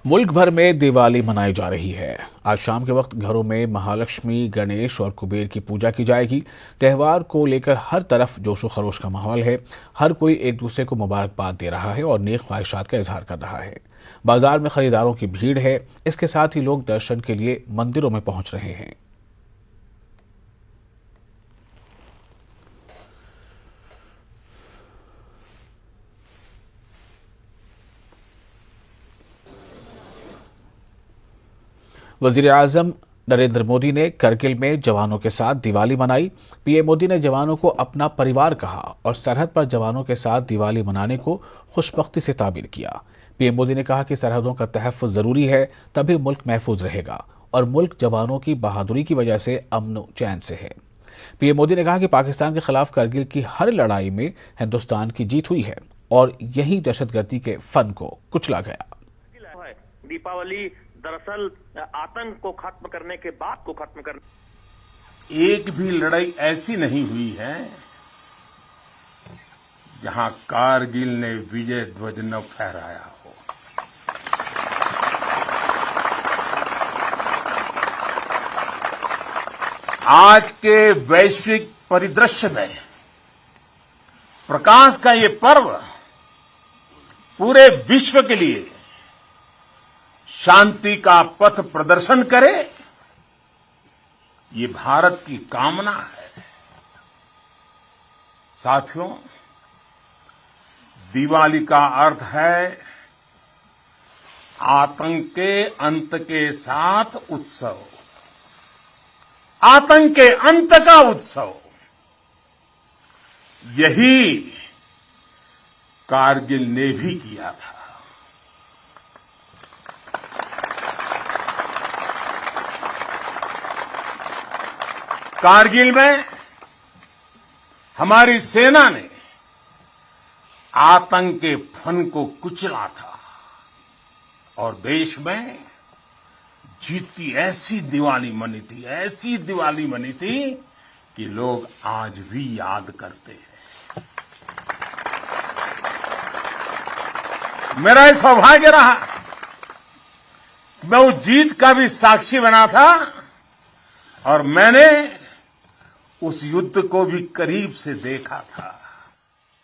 मुल्क भर में दिवाली मनाई जा रही है। आज शाम के वक्त घरों में महालक्ष्मी, गणेश और कुबेर की पूजा की जाएगी। त्योहार को लेकर हर तरफ जोशो खरोश का माहौल है। हर कोई एक दूसरे को मुबारकबाद दे रहा है और नेक ख्वाहिशात का इजहार कर रहा है। बाजार में खरीदारों की भीड़ है। इसके साथ ही लोग दर्शन के लिए मंदिरों में पहुंच रहे हैं। वजीर आजम नरेंद्र मोदी ने करगिल में जवानों के साथ दिवाली मनाई। पीएम मोदी ने जवानों को अपना परिवार कहा और सरहद पर जवानों के साथ दिवाली मनाने को खुशबख्ती से ताबीर किया। पीएम मोदी ने कहा कि सरहदों का तहफ़्फ़ुज़ ज़रूरी है, तभी मुल्क महफूज रहेगा और मुल्क जवानों की बहादुरी की वजह से अमन चैन से है। पीएम मोदी ने कहा कि पाकिस्तान के खिलाफ करगिल की हर लड़ाई में हिंदुस्तान की जीत हुई है और यही दहशतगर्दी के फन को कुचला गया। दीपावली दरअसल आतंक को खत्म करने के बाद को खत्म करने। एक भी लड़ाई ऐसी नहीं हुई है जहां कारगिल ने विजय ध्वज न फहराया हो। आज के वैश्विक परिदृश्य में प्रकाश का ये पर्व पूरे विश्व के लिए शांति का पथ प्रदर्शन करे, ये भारत की कामना है। साथियों, दिवाली का अर्थ है आतंक के अंत के साथ उत्सव, आतंक के अंत का उत्सव। यही कारगिल ने भी किया था। कारगिल में हमारी सेना ने आतंक के फन को कुचला था और देश में जीत की ऐसी दिवाली मनी थी, ऐसी दिवाली मनी थी कि लोग आज भी याद करते हैं। मेरा ये सौभाग्य रहा, मैं उस जीत का भी साक्षी बना था और मैंने उस युद्ध को भी करीब से देखा था।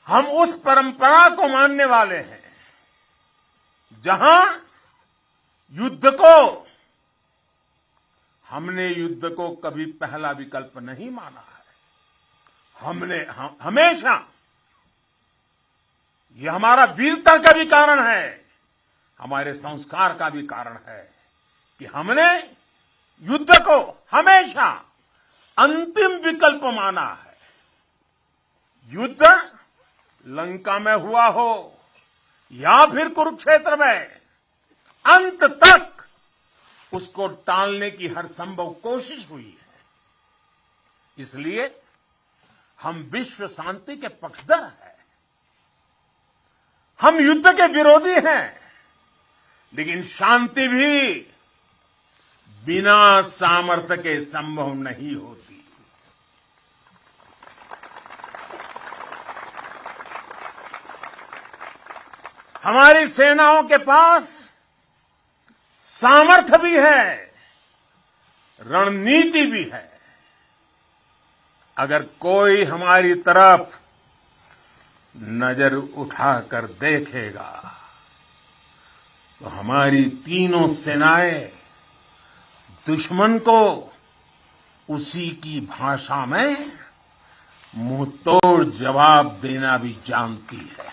हम उस परंपरा को मानने वाले हैं जहां हमने युद्ध को कभी पहला विकल्प नहीं माना है। हमने हमेशा, ये हमारा वीरता का भी कारण है, हमारे संस्कार का भी कारण है कि हमने युद्ध को हमेशा अंतिम विकल्प माना है। युद्ध लंका में हुआ हो या फिर कुरुक्षेत्र में, अंत तक उसको टालने की हर संभव कोशिश हुई है। इसलिए हम विश्व शांति के पक्षधर हैं। हम युद्ध के विरोधी हैं, लेकिन शांति भी बिना सामर्थ्य के संभव नहीं होती। हमारी सेनाओं के पास सामर्थ्य भी है, रणनीति भी है। अगर कोई हमारी तरफ नजर उठाकर देखेगा तो हमारी तीनों सेनाएं दुश्मन को उसी की भाषा में मुंहतोड़ जवाब देना भी जानती है।